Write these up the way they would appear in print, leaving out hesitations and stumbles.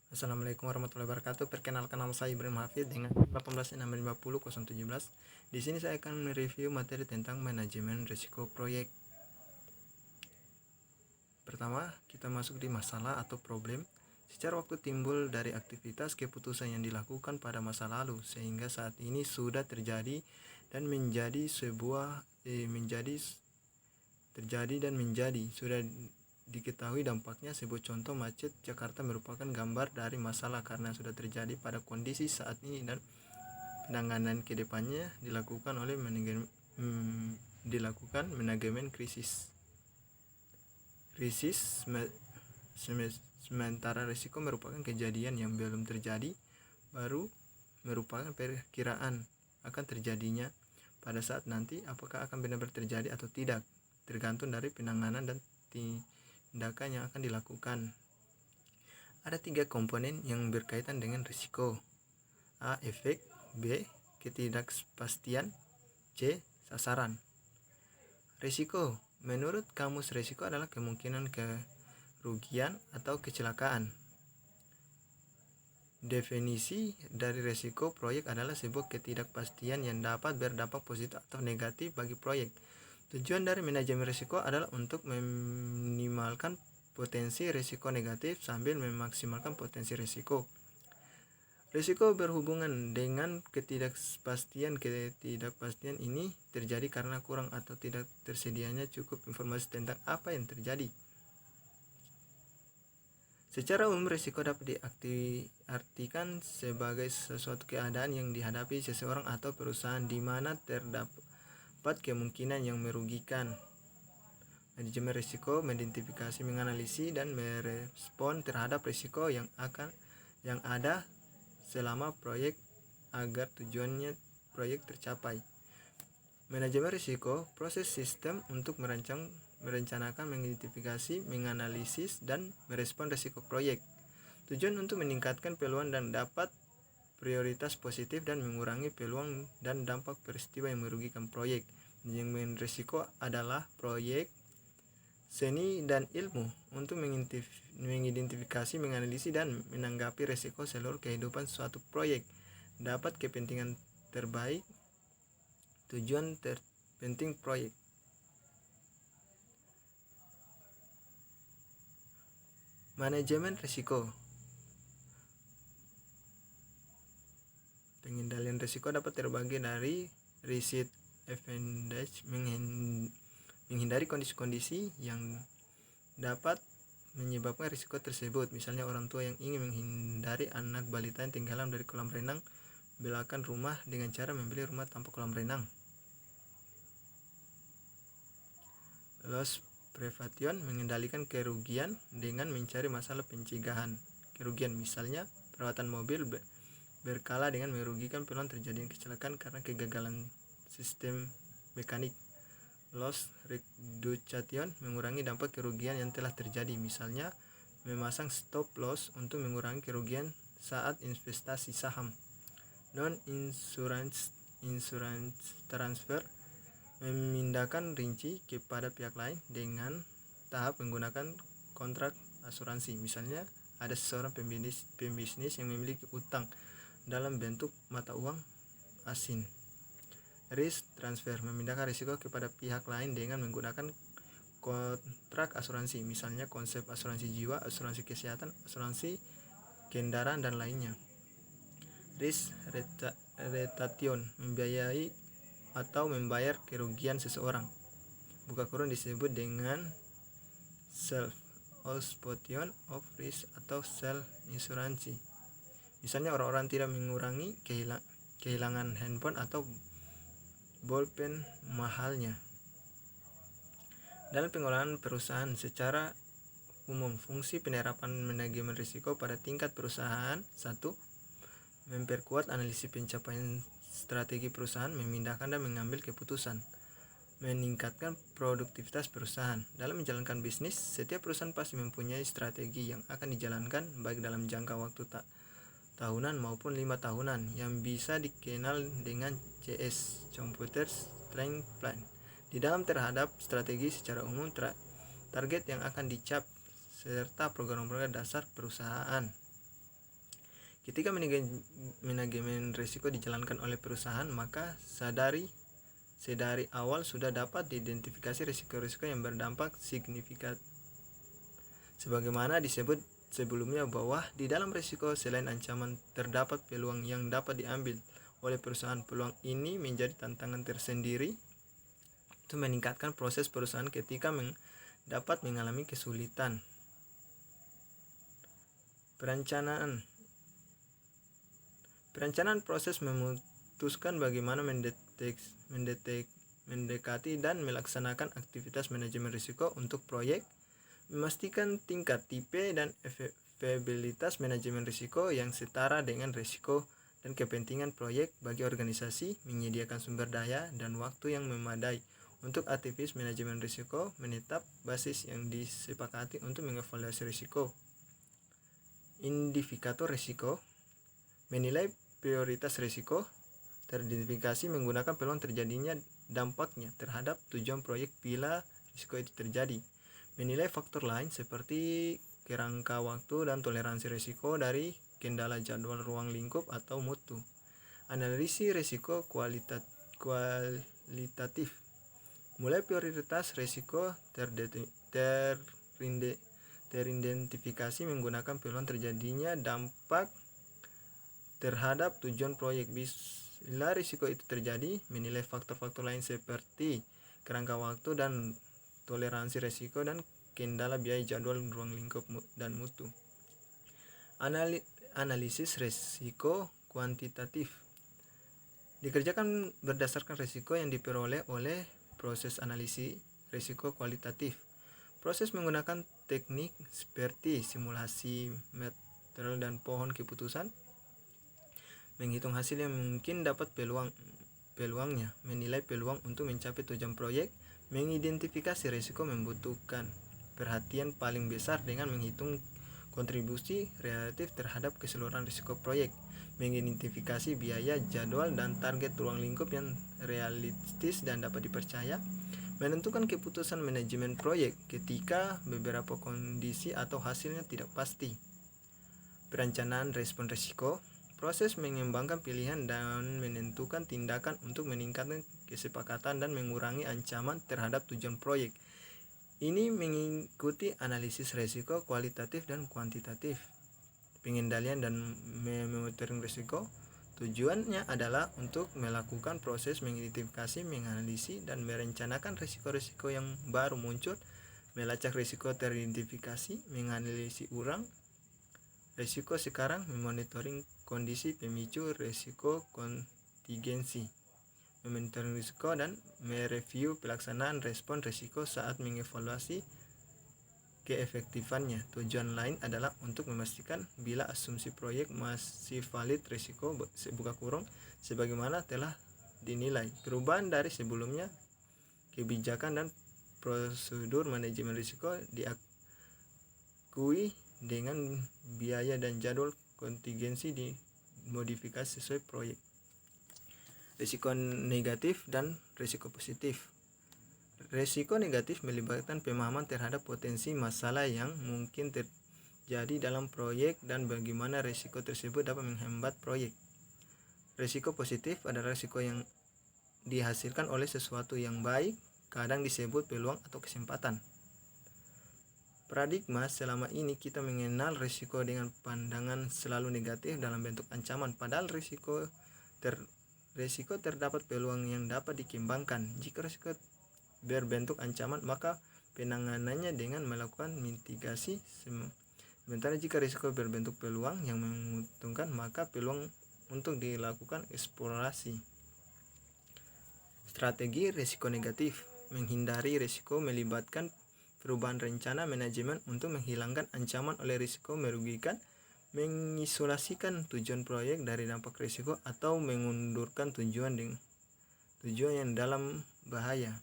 Assalamualaikum warahmatullahi wabarakatuh. Perkenalkan nama saya Ibrahim Hafid dengan 18650017. Di sini saya akan mereview materi tentang manajemen risiko proyek. Pertama, kita masuk di masalah atau problem. Secara waktu timbul dari aktivitas keputusan yang dilakukan pada masa lalu sehingga saat ini sudah terjadi dan menjadi sudah diketahui dampaknya. Sebuah contoh, macet Jakarta merupakan gambar dari masalah karena sudah terjadi pada kondisi saat ini dan penanganan kedepannya dilakukan manajemen krisis. Sementara risiko merupakan kejadian yang belum terjadi, baru merupakan perkiraan akan terjadinya pada saat nanti. Apakah akan benar-benar terjadi atau tidak tergantung dari penanganan dan tindakan yang akan dilakukan. Ada 3 komponen yang berkaitan dengan risiko: A. Efek, B. Ketidakpastian, C. Sasaran. Risiko menurut kamus risiko adalah kemungkinan kerugian atau kecelakaan. Definisi dari risiko proyek adalah sebuah ketidakpastian yang dapat berdampak positif atau negatif bagi proyek. Tujuan dari manajemen risiko adalah untuk meminimalkan potensi risiko negatif sambil memaksimalkan potensi risiko. Risiko berhubungan dengan ketidakpastian. Ketidakpastian ini terjadi karena kurang atau tidak tersedianya cukup informasi tentang apa yang terjadi. Secara umum, risiko dapat diartikan sebagai sesuatu keadaan yang dihadapi seseorang atau perusahaan di mana terdapat kemungkinan yang merugikan. Manajemen risiko mengidentifikasi, menganalisis, dan merespon terhadap risiko yang ada selama proyek agar tujuannya proyek tercapai. Manajemen risiko proses sistem untuk merencanakan, mengidentifikasi, menganalisis, dan merespon risiko proyek. Tujuan untuk meningkatkan peluang dan dapat prioritas positif dan mengurangi peluang dan dampak peristiwa yang merugikan proyek. Manajemen risiko adalah proyek seni dan ilmu untuk mengidentifikasi, menganalisis, dan menanggapi risiko seluruh kehidupan suatu proyek. Dapat kepentingan terbaik, tujuan terpenting proyek. Manajemen risiko. Pengendalian risiko dapat terbagi dari risk avoidance, menghindari kondisi-kondisi yang dapat menyebabkan risiko tersebut. Misalnya orang tua yang ingin menghindari anak balita yang tenggelam dari kolam renang belakang rumah dengan cara membeli rumah tanpa kolam renang. Loss prevention, mengendalikan kerugian dengan mencari masalah pencegahan kerugian. Misalnya perawatan mobil berkala dengan merugikan peluang terjadinya kecelakaan karena kegagalan sistem mekanik. Loss reduction, mengurangi dampak kerugian yang telah terjadi. Misalnya memasang stop loss untuk mengurangi kerugian saat investasi saham. Non-insurance transfer, memindahkan rinci kepada pihak lain dengan tahap menggunakan kontrak asuransi. Misalnya ada seorang pembisnis yang memiliki utang dalam bentuk mata uang asing. Risk transfer, memindahkan risiko kepada pihak lain dengan menggunakan kontrak asuransi. Misalnya konsep asuransi jiwa, asuransi kesehatan, asuransi kendaraan, dan lainnya. Risk retention, membiayai atau membayar kerugian seseorang. Buka kurung disebut dengan self-absorption of risk atau self-insurance. Misalnya orang-orang tidak mengurangi kehilangan handphone atau bolpen mahalnya. Dalam pengelolaan perusahaan secara umum, fungsi penerapan manajemen risiko pada tingkat perusahaan: 1. Memperkuat analisis pencapaian strategi perusahaan, memindahkan dan mengambil keputusan. Meningkatkan produktivitas perusahaan. Dalam menjalankan bisnis, setiap perusahaan pasti mempunyai strategi yang akan dijalankan baik dalam jangka waktu tahunan maupun 5 tahunan yang bisa dikenal dengan CS, Computer Strength Plan. Di dalam terhadap strategi secara umum, target yang akan dicap serta program-program dasar perusahaan. Ketika manajemen risiko dijalankan oleh perusahaan, maka sedari awal sudah dapat diidentifikasi risiko-risiko yang berdampak signifikan. Sebagaimana disebut sebelumnya bahwa di dalam risiko selain ancaman terdapat peluang yang dapat diambil oleh perusahaan. Peluang ini menjadi tantangan tersendiri untuk meningkatkan proses perusahaan ketika dapat mengalami kesulitan. Perencanaan proses memutuskan bagaimana mendekati dan melaksanakan aktivitas manajemen risiko untuk proyek, memastikan tingkat tipe dan efektivitas manajemen risiko yang setara dengan risiko dan kepentingan proyek bagi organisasi, menyediakan sumber daya dan waktu yang memadai untuk aktivitas manajemen risiko, menetap basis yang disepakati untuk mengevaluasi risiko. Indikator risiko, menilai prioritas risiko, teridentifikasi menggunakan peluang terjadinya dampaknya terhadap tujuan proyek bila risiko itu terjadi. Menilai faktor lain seperti kerangka waktu dan toleransi risiko dari kendala jadwal ruang lingkup atau mutu. Analisis risiko kualitatif, mulai prioritas risiko teridentifikasi menggunakan peluang terjadinya dampak terhadap tujuan proyek. Bila risiko itu terjadi, menilai faktor-faktor lain seperti kerangka waktu dan toleransi risiko dan kendala biaya jadwal ruang lingkup dan mutu. Analisis risiko kuantitatif dikerjakan berdasarkan risiko yang diperoleh oleh proses analisis risiko kualitatif. Proses menggunakan teknik seperti simulasi material dan pohon keputusan, menghitung hasil yang mungkin dapat peluangnya, menilai peluang untuk mencapai tujuan proyek, mengidentifikasi risiko membutuhkan perhatian paling besar dengan menghitung kontribusi relatif terhadap keseluruhan risiko proyek, mengidentifikasi biaya, jadwal, dan target ruang lingkup yang realistis dan dapat dipercaya, menentukan keputusan manajemen proyek ketika beberapa kondisi atau hasilnya tidak pasti. Perencanaan respon risiko, proses mengembangkan pilihan dan menentukan tindakan untuk meningkatkan kesepakatan dan mengurangi ancaman terhadap tujuan proyek. Ini mengikuti analisis risiko kualitatif dan kuantitatif. Pengendalian dan monitoring risiko, tujuannya adalah untuk melakukan proses mengidentifikasi, menganalisis, dan merencanakan risiko-risiko yang baru muncul, melacak risiko teridentifikasi, menganalisis ulang risiko sekarang, memonitoring kondisi pemicu risiko kontingensi, memonitoring risiko, dan mereview pelaksanaan respon risiko saat mengevaluasi keefektifannya. Tujuan lain adalah untuk memastikan bila asumsi proyek masih valid risiko sebagaimana telah dinilai. Perubahan dari sebelumnya, kebijakan dan prosedur manajemen risiko diakui dengan biaya dan jadwal kontingensi dimodifikasi sesuai proyek. Risiko negatif dan risiko positif. Risiko negatif melibatkan pemahaman terhadap potensi masalah yang mungkin terjadi dalam proyek dan bagaimana risiko tersebut dapat menghambat proyek. Risiko positif adalah risiko yang dihasilkan oleh sesuatu yang baik, kadang disebut peluang atau kesempatan. Paradigma selama ini kita mengenal risiko dengan pandangan selalu negatif dalam bentuk ancaman, padahal risiko terdapat peluang yang dapat dikembangkan. Jika risiko berbentuk ancaman, maka penanganannya dengan melakukan mitigasi. Sementara jika risiko berbentuk peluang yang menguntungkan, maka peluang untuk dilakukan eksplorasi. Strategi risiko negatif, menghindari risiko melibatkan perubahan rencana manajemen untuk menghilangkan ancaman oleh risiko merugikan, mengisolasikan tujuan proyek dari dampak risiko, atau mengundurkan tujuan yang dalam bahaya.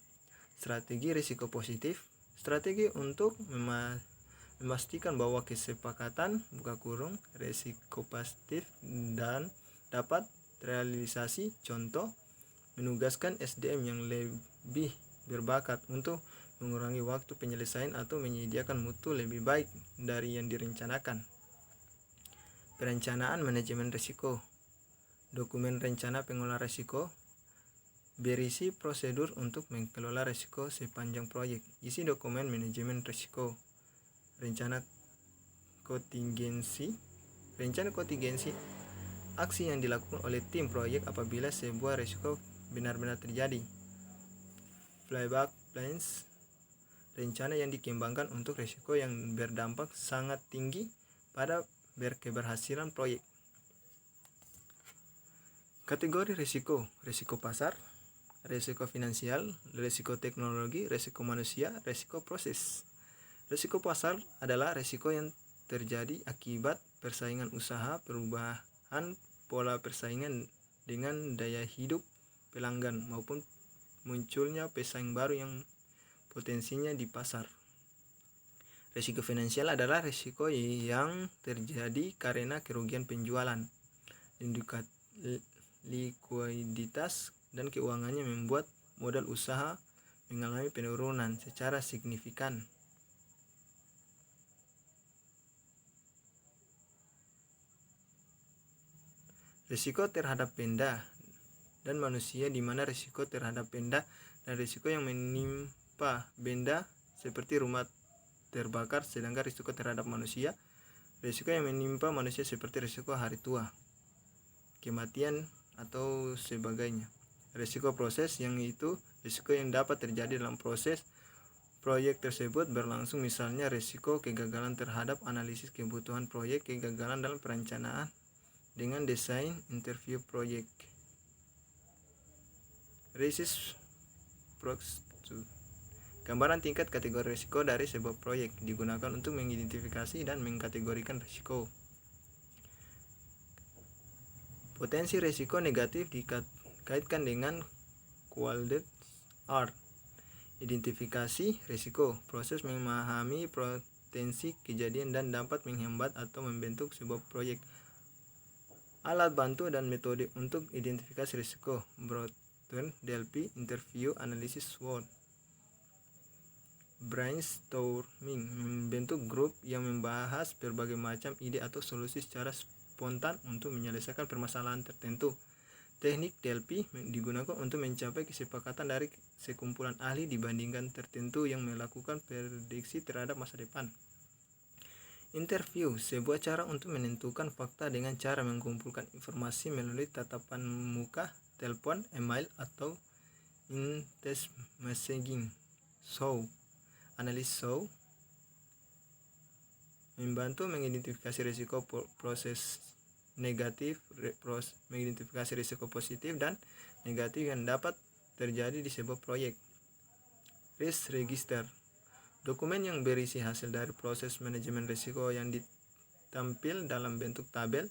Strategi risiko positif, strategi untuk memastikan bahwa kesepakatan risiko positif dan dapat terrealisasi. Contoh, menugaskan SDM yang lebih berbakat untuk mengurangi waktu penyelesaian atau menyediakan mutu lebih baik dari yang direncanakan. Perencanaan manajemen risiko. Dokumen rencana pengelola risiko berisi prosedur untuk mengelola risiko sepanjang proyek. Isi dokumen manajemen risiko. Rencana kontingensi. Rencana kontingensi aksi yang dilakukan oleh tim proyek apabila sebuah risiko benar-benar terjadi. Fallback plans. Rencana yang dikembangkan untuk risiko yang berdampak sangat tinggi pada keberhasilan proyek. Kategori risiko: risiko pasar, risiko finansial, risiko teknologi, risiko manusia, risiko proses. Risiko pasar adalah risiko yang terjadi akibat persaingan usaha, perubahan pola persaingan dengan daya hidup pelanggan, maupun munculnya pesaing baru yang potensinya di pasar. Risiko finansial adalah risiko yang terjadi karena kerugian penjualan, likuiditas, dan keuangannya membuat modal usaha mengalami penurunan secara signifikan. Risiko terhadap benda dan manusia, di mana risiko terhadap benda dan risiko yang menimpa benda seperti rumah terbakar, sedangkan risiko terhadap manusia, risiko yang menimpa manusia seperti risiko hari tua, kematian, atau sebagainya. Risiko proses, yang itu risiko yang dapat terjadi dalam proses proyek tersebut berlangsung, misalnya risiko kegagalan terhadap analisis kebutuhan proyek, kegagalan dalam perencanaan dengan desain interview proyek. Risk profile. Gambaran tingkat kategori risiko dari sebuah proyek digunakan untuk mengidentifikasi dan mengkategorikan risiko. Potensi risiko negatif dikaitkan dengan quality art. Identifikasi risiko, proses memahami potensi kejadian dan dapat menghambat atau membentuk sebuah proyek. Alat bantu dan metode untuk identifikasi risiko: Broughton, Delphi, interview, analisis SWOT. Brainstorming, membentuk grup yang membahas berbagai macam ide atau solusi secara spontan untuk menyelesaikan permasalahan tertentu. Teknik Delphi digunakan untuk mencapai kesepakatan dari sekumpulan ahli dibandingkan tertentu yang melakukan prediksi terhadap masa depan. Interview, sebuah cara untuk menentukan fakta dengan cara mengumpulkan informasi melalui tatapan muka, telepon, email, atau instant messaging. SWOT, analis SWOT membantu mengidentifikasi risiko proses negatif, mengidentifikasi risiko positif dan negatif yang dapat terjadi di sebuah proyek. Risk register, dokumen yang berisi hasil dari proses manajemen risiko yang ditampil dalam bentuk tabel.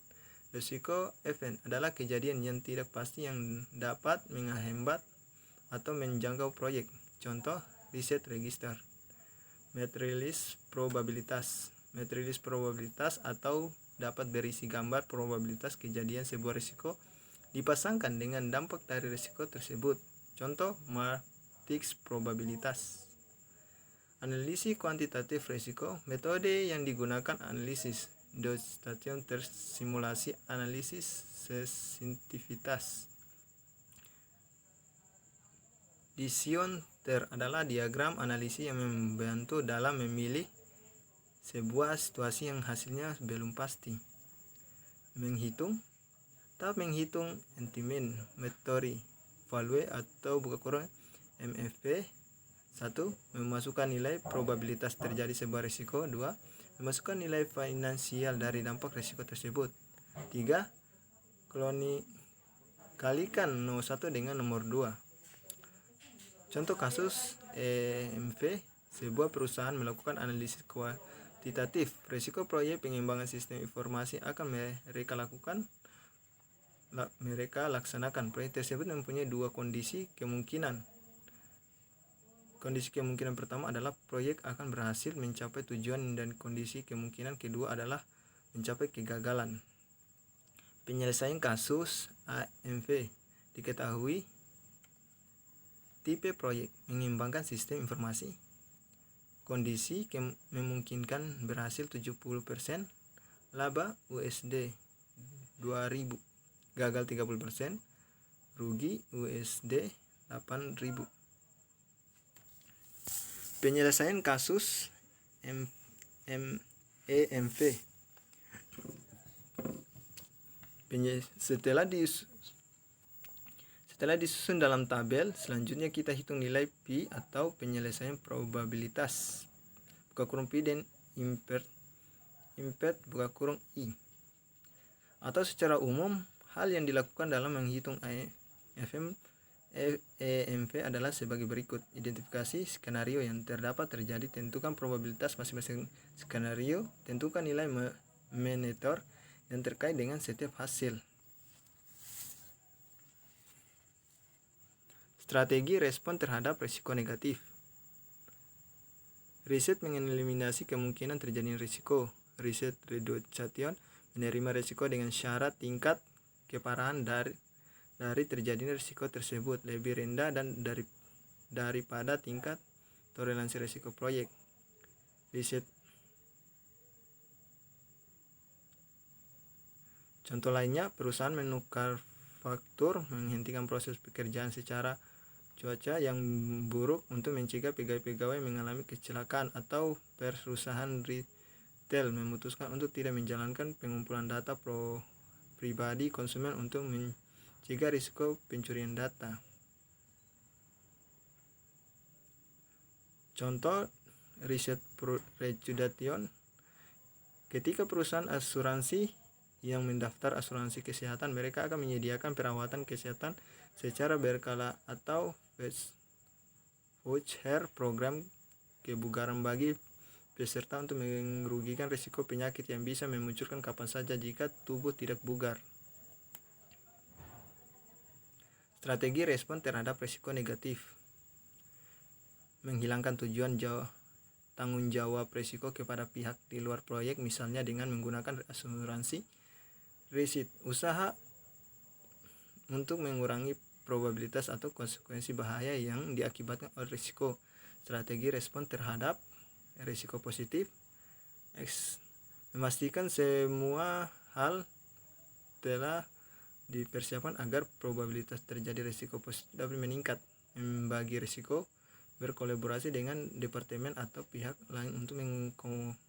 Risiko event adalah kejadian yang tidak pasti yang dapat menghambat atau menjangkau proyek. Contoh, risk register. Matrilis probabilitas. Matrilis probabilitas atau dapat berisi gambar probabilitas kejadian sebuah risiko dipasangkan dengan dampak dari risiko tersebut. Contoh, matriks probabilitas. Analisis kuantitatif risiko, metode yang digunakan analisis Dodge-Station simulasi analisis sensitivitas. Disjointer adalah diagram analisis yang membantu dalam memilih sebuah situasi yang hasilnya belum pasti. Menghitung, tahap menghitung estimate metode value atau buka kurung MFP. 1. Memasukkan nilai probabilitas terjadi sebuah risiko. 2. Memasukkan nilai finansial dari dampak risiko tersebut. 3. Kalikan nomor 1 dengan nomor 2. Contoh kasus EMV, sebuah perusahaan melakukan analisis kuantitatif risiko proyek pengembangan sistem informasi akan mereka laksanakan. Proyek tersebut mempunyai dua kondisi kemungkinan. Kondisi kemungkinan pertama adalah proyek akan berhasil mencapai tujuan, dan kondisi kemungkinan kedua adalah mencapai kegagalan. Penyelesaian kasus AMV diketahui. Tipe proyek mengembangkan sistem informasi. Kondisi memungkinkan berhasil 70%. Laba USD 2.000. Gagal 30%, rugi USD 8.000. Penyelesaian kasus EMV. Setelah disusun dalam tabel, selanjutnya kita hitung nilai Pi atau penyelesaian probabilitas buka kurung Pi dan impert buka kurung I. Atau secara umum, hal yang dilakukan dalam menghitung EMV adalah sebagai berikut. Identifikasi skenario yang terdapat terjadi, tentukan probabilitas masing-masing skenario, tentukan nilai menetor yang terkait dengan setiap hasil. Strategi respon terhadap risiko negatif. Riset mengeliminasi kemungkinan terjadinya risiko. Riset reduction menerima risiko dengan syarat tingkat keparahan dari terjadinya risiko tersebut lebih rendah dan daripada tingkat toleransi risiko proyek. Riset. Contoh lainnya, perusahaan menukar faktur, menghentikan proses pekerjaan secara cuaca yang buruk untuk mencegah pegawai-pegawai mengalami kecelakaan, atau perusahaan retail memutuskan untuk tidak menjalankan pengumpulan data pribadi konsumen untuk mencegah risiko pencurian data. Contoh riset reduction, ketika perusahaan asuransi yang mendaftar asuransi kesehatan, mereka akan menyediakan perawatan kesehatan secara berkala atau voucher program kebugaran bagi peserta untuk merugikan risiko penyakit yang bisa memunculkan kapan saja jika tubuh tidak bugar. Strategi respon terhadap risiko negatif. Menghilangkan tujuan tanggung jawab risiko kepada pihak di luar proyek, misalnya dengan menggunakan asuransi riset. Usaha untuk mengurangi probabilitas atau konsekuensi bahaya yang diakibatkan oleh risiko. Strategi respon terhadap risiko positif. Memastikan semua hal telah dipersiapkan agar probabilitas terjadi risiko positif dapat meningkat. Membagi risiko, berkolaborasi dengan departemen atau pihak lain untuk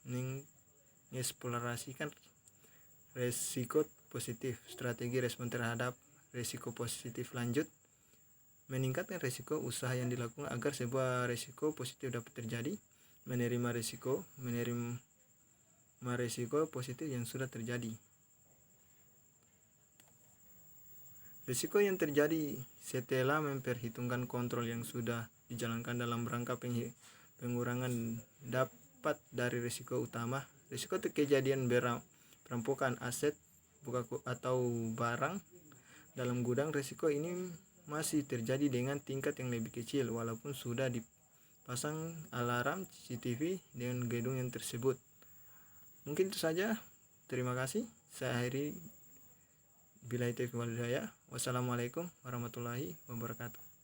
mengeksplorasikan risiko positif. Strategi respon terhadap risiko positif lanjut. Meningkatkan risiko usaha yang dilakukan agar sebuah risiko positif dapat terjadi. Menerima risiko positif yang sudah terjadi. Risiko yang terjadi setelah memperhitungkan kontrol yang sudah dijalankan dalam rangka pengurangan dapat dari risiko utama. Risiko kejadian perampokan aset atau barang dalam gudang. Risiko ini masih terjadi dengan tingkat yang lebih kecil walaupun sudah dipasang alarm CCTV dengan gedung yang tersebut. Mungkin itu saja. Terima kasih. Saya akhiri. Billahi taufiq wal hidayah. Wassalamualaikum warahmatullahi wabarakatuh.